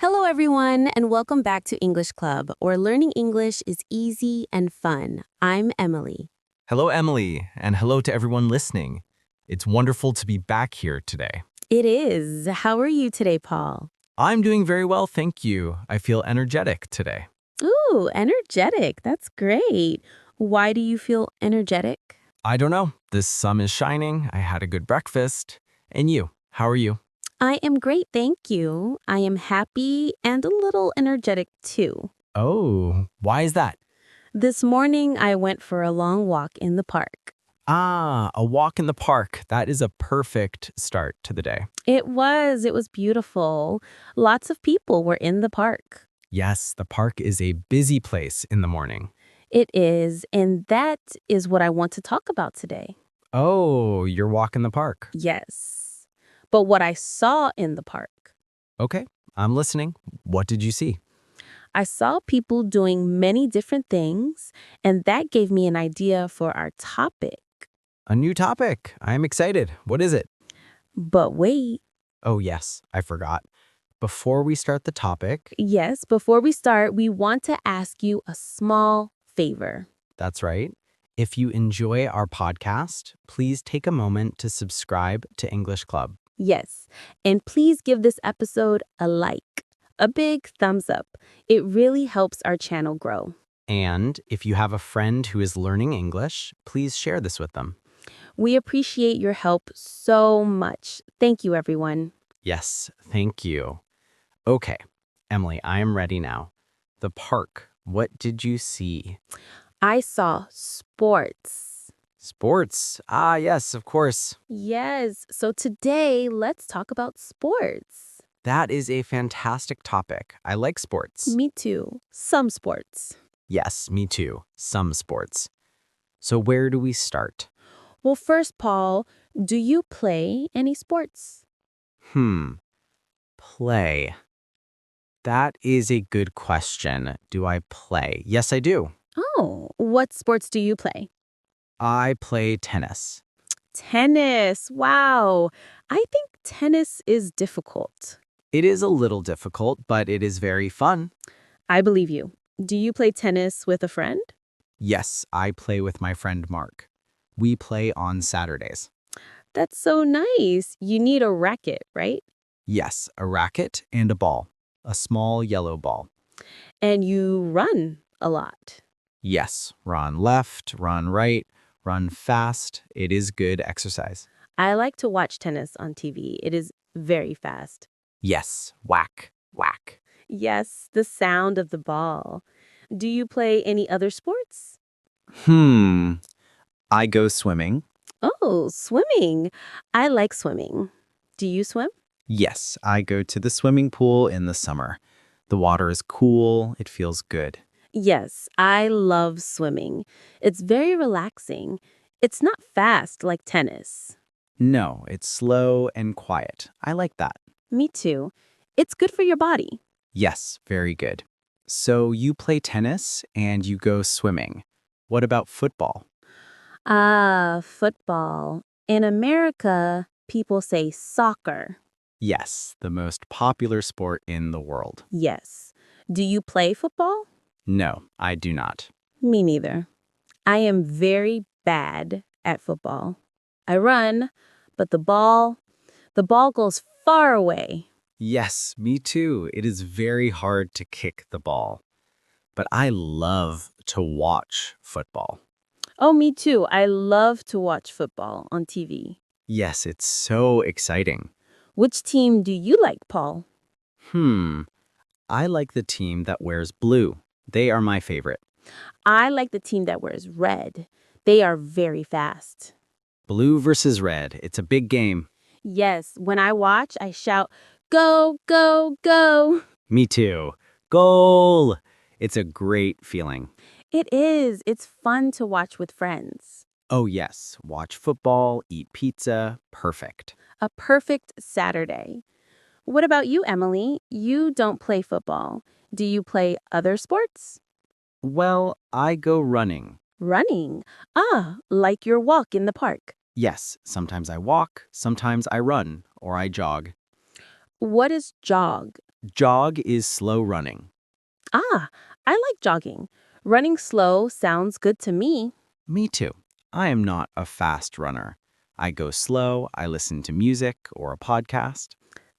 Hello, everyone, and welcome back to English Club, where learning English is easy and fun. I'm Emily. Hello, Emily, and hello to everyone listening. It's wonderful to be back here today. It is. How are you today, Paul? I'm doing very well, thank you. I feel energetic today. Ooh, energetic. That's great. Why do you feel energetic? I don't know, the sun is shining, I had a good breakfast. And you, how are you? I am great, thank you. I am happy and a little energetic, too. Oh, why is that? This morning, I went for a long walk in the park. Ah, a walk in the park. That is a perfect start to the day. It was beautiful. Lots of people were in the park. Yes, the park is a busy place in the morning. It is, and that is what I want to talk about today. Oh, your walk in the park. Yes. But what I saw in the park, Okay, I'm listening. What did you see? I saw people doing many different things, and that gave me an idea for our topic. A new topic. I'm excited. What is it? But wait, Oh, yes, I forgot. Before we start the topic, yes, before we start, we want to ask you a small favor. that's right. If you enjoy our podcast, please take a moment to subscribe to English Club. Yes, and please give this episode a like, a big thumbs up. It really helps our channel grow. And if you have a friend who is learning English, please share this with them. We appreciate your help so much. Thank you, everyone. Yes, thank you. Okay, Emily, I am ready now. The park. What did you see? I saw sports. Sports. Ah, yes, of course. Yes, so today let's talk about sports. That is a fantastic topic. I like sports. Me too. Some sports. Yes, me too. Some sports. So where do we start? Well, first, Paul, do you play any sports? Play. That is a good question. Do I play? Yes, I do. Oh, what sports do you play? I play tennis. Tennis. Wow. I think tennis is difficult. It is a little difficult, but it is very fun. I believe you. Do you play tennis with a friend? Yes, I play with my friend Mark. We play on Saturdays. That's so nice. You need a racket, right? Yes, a racket and a ball. A small yellow ball. And you run a lot. Yes, run left, run right, run fast. It is good exercise. I like to watch tennis on TV. It is very fast. Yes, whack, whack. Yes, the sound of the ball. Do you play any other sports? I go swimming. Oh, swimming. I like swimming. Do you swim? Yes, I go to the swimming pool in the summer. The water is cool, it feels good. Yes, I love swimming. It's very relaxing. It's not fast like tennis. No, it's slow and quiet. I like that. Me too. It's good for your body. Yes, very good. So you play tennis and you go swimming. What about football? Ah, football. In America, people say soccer. Yes, the most popular sport in the world. Yes. Do you play football? No, I do not. Me neither. I am very bad at football. I run, but the ball goes far away. Yes, me too. It is very hard to kick the ball. But I love to watch football. Oh, me too. I love to watch football on TV. Yes, it's so exciting. Which team do you like, Paul? I like the team that wears blue. They are my favorite. I like the team that wears red. They are very fast. Blue versus red. It's a big game. Yes, when I watch, I shout, "Go, go, go!" Me too. Goal! It's a great feeling. It is. It's fun to watch with friends. Oh, yes. Watch football, eat pizza. Perfect. A perfect Saturday. What about you, Emily? You don't play football. Do you play other sports? Well, I go running. Running. Ah, like your walk in the park. Yes, sometimes I walk, sometimes I run, or I jog. What is jog? Jog is slow running. Ah, I like jogging. Running slow sounds good to me. Me too. I am not a fast runner. I go slow, I listen to music or a podcast.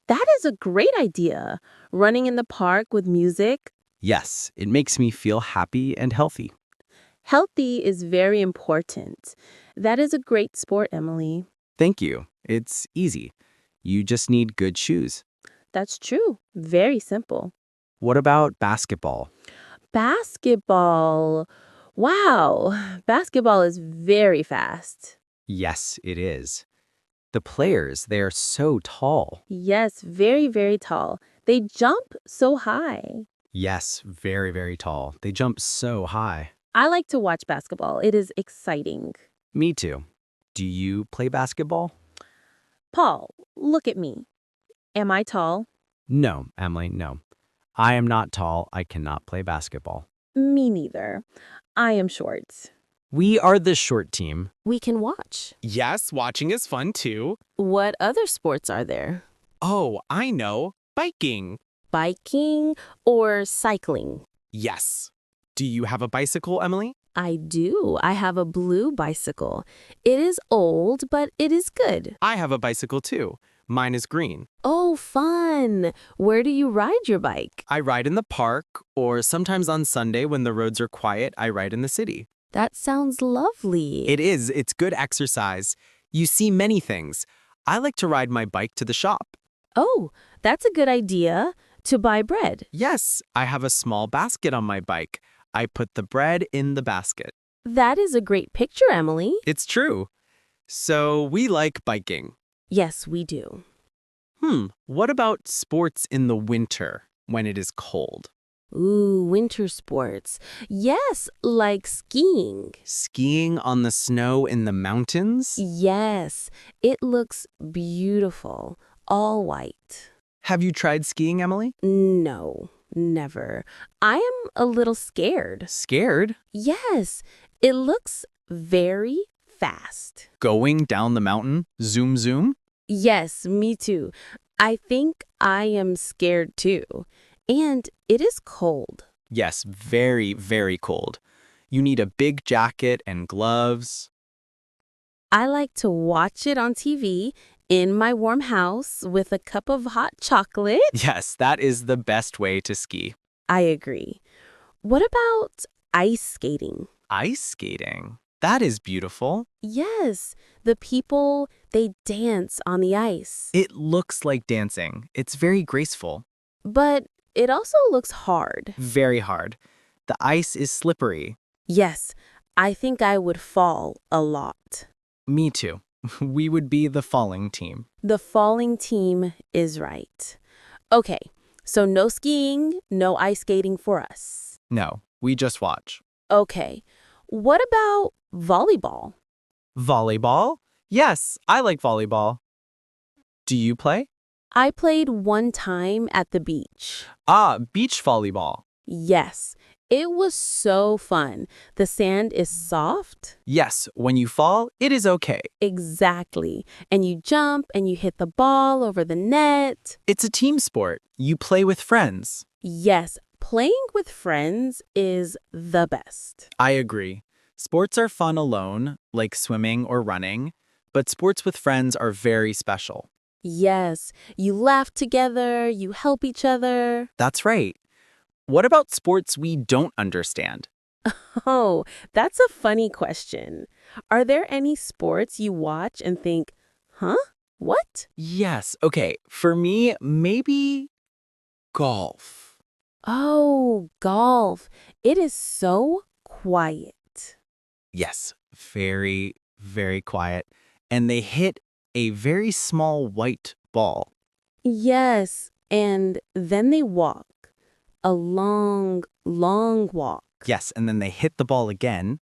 That is a great idea. Running in the park with music. Yes, it makes me feel happy and healthy. Healthy is very important. That is a great sport, Emily. Thank you. It's easy. You just need good shoes. That's true. Very simple. What about basketball? Basketball. Wow. Basketball is very fast. Yes, it is. The players, they are so tall. Yes, very, very tall. They jump so high. Yes, very, very tall. They jump so high. I like to watch basketball. It is exciting. Me too. Do you play basketball? Paul, look at me. Am I tall? No, Emily, no. I am not tall. I cannot play basketball. Me neither. I am short. We are the short team. We can watch. Yes, watching is fun too. What other sports are there? Oh, I know. Biking. Biking or cycling? Yes. Do you have a bicycle, Emily? I do. I have a blue bicycle. It is old, but it is good. I have a bicycle too. Mine is green. Oh, fun. Where do you ride your bike? I ride in the park, or sometimes on Sunday when the roads are quiet, I ride in the city. That sounds lovely. It is. It's good exercise. You see many things. I like to ride my bike to the shop. Oh, that's a good idea. To buy bread. Yes, I have a small basket on my bike. I put the bread in the basket. That is a great picture, Emily. It's true. So we like biking. Yes, we do. What about sports in the winter when it is cold? Ooh, winter sports. Yes, like skiing. Skiing on the snow in the mountains? Yes, it looks beautiful. All white. Have you tried skiing, Emily? No, never. I am a little scared. Scared? Yes, it looks very fast. Going down the mountain? Zoom, zoom? Yes, me too. I think I am scared too. And it is cold. Yes, very, very cold. You need a big jacket and gloves. I like to watch it on TV in my warm house with a cup of hot chocolate. Yes, that is the best way to ski. I agree. What about ice skating? Ice skating? That is beautiful. Yes, the people, they dance on the ice. It looks like dancing. It's very graceful. But it also looks hard. Very hard. The ice is slippery. Yes, I think I would fall a lot. Me too. We would be the falling team. The falling team is right. Okay, so no skiing, no ice skating for us. No, we just watch. Okay, what about volleyball? Volleyball? Yes, I like volleyball. Do you play? I played one time at the beach. Ah, beach volleyball. Yes, it was so fun. The sand is soft. Yes, when you fall, it is okay. Exactly. And you jump and you hit the ball over the net. It's a team sport. You play with friends. Yes, playing with friends is the best. I agree. Sports are fun alone, like swimming or running, but sports with friends are very special. Yes, you laugh together, you help each other. That's right. What about sports we don't understand? Oh, that's a funny question. Are there any sports you watch and think, huh? What? Yes, okay. For me, maybe golf. Oh, golf. It is so quiet. Yes, very, very quiet. And they hit a very small white ball. Yes, and then they walk. A long, long walk. Yes, and then they hit the ball again.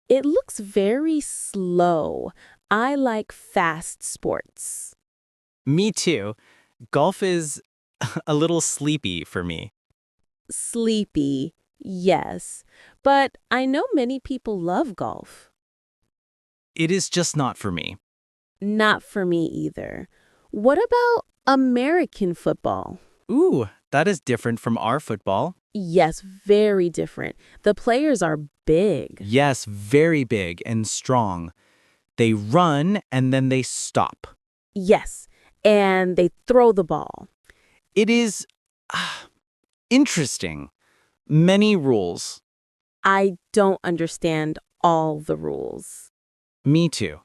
It looks very slow. I like fast sports. Me too. Golf is a little sleepy for me. Sleepy, yes. But I know many people love golf. It is just not for me. Not for me either. What about American football? Ooh, that is different from our football. Yes, very different. The players are big. Yes, very big and strong. They run and then they stop. Yes, and they throw the ball. It is interesting. Many rules. I don't understand all the rules. Me too.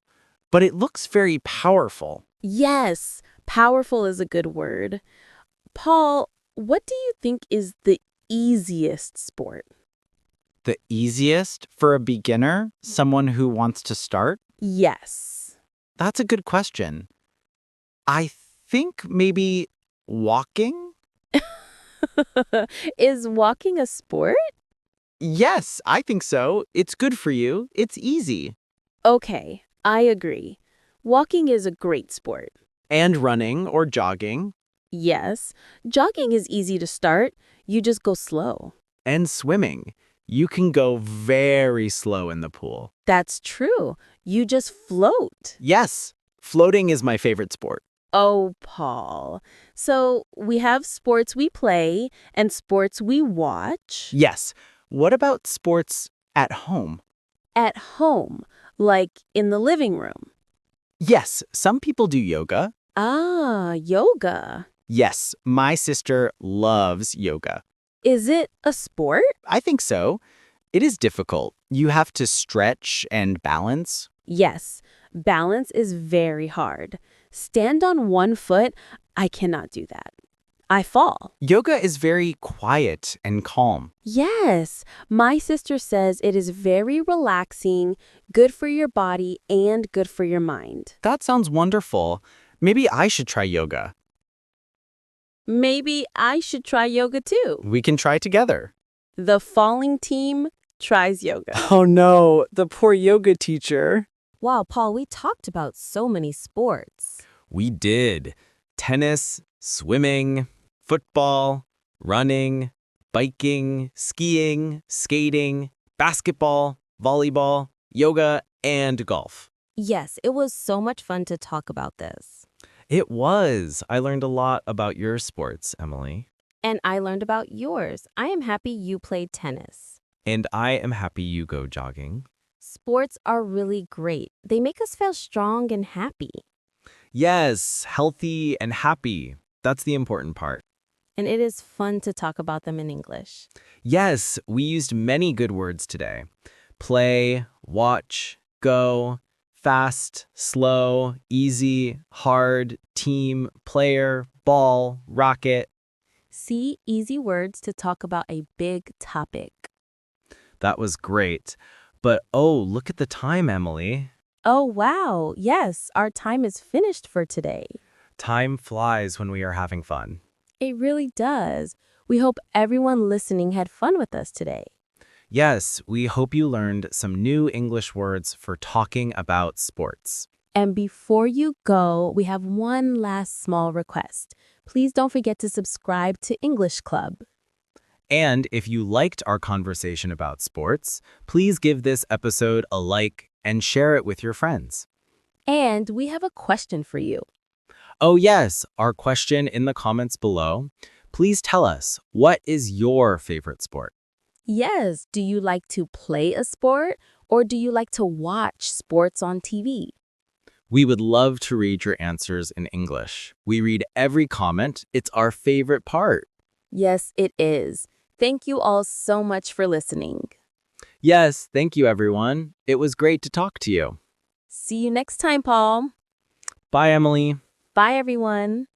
But it looks very powerful. Yes, powerful is a good word. Paul, what do you think is the easiest sport? The easiest for a beginner, someone who wants to start? Yes. That's a good question. I think maybe walking? Is walking a sport? Yes, I think so. It's good for you. It's easy. Okay, I agree. Walking is a great sport. And running or jogging. Yes, jogging is easy to start. You just go slow. And swimming. You can go very slow in the pool. That's true. You just float. Yes, floating is my favorite sport. Oh, Paul. So we have sports we play and sports we watch. Yes. What about sports at home? At home, like in the living room. Yes, some people do yoga. Ah, yoga. Yes, my sister loves yoga. Is it a sport? I think so. It is difficult. You have to stretch and balance. Yes, balance is very hard. Stand on one foot, I cannot do that. I fall. Yoga is very quiet and calm. Yes, my sister says it is very relaxing, good for your body, and good for your mind. That sounds wonderful. Maybe I should try yoga. Maybe I should try yoga too. We can try together. The falling team tries yoga. Oh no, the poor yoga teacher. Wow, Paul, we talked about so many sports. We did. Tennis, swimming, football, running, biking, skiing, skating, basketball, volleyball, yoga, and golf. Yes, it was so much fun to talk about this. It was. I learned a lot about your sports, Emily. And I learned about yours. I am happy you played tennis. And I am happy you go jogging. Sports are really great. They make us feel strong and happy. Yes, healthy and happy. That's the important part. And it is fun to talk about them in English. Yes, we used many good words today. Play, watch, go, fast, slow, easy, hard, team, player, ball, rocket. See, easy words to talk about a big topic. That was great. But oh, look at the time, Emily. Oh, wow. Yes, our time is finished for today. Time flies when we are having fun. It really does. We hope everyone listening had fun with us today. Yes, we hope you learned some new English words for talking about sports. And before you go, we have one last small request. Please don't forget to subscribe to English Club. And if you liked our conversation about sports, please give this episode a like and share it with your friends. And we have a question for you. Oh yes, our question in the comments below. Please tell us, what is your favorite sport? Yes, do you like to play a sport or do you like to watch sports on TV? We would love to read your answers in English. We read every comment. It's our favorite part. Yes, it is. Thank you all so much for listening. Yes, thank you everyone. It was great to talk to you. See you next time, Paul. Bye, Emily. Bye, everyone.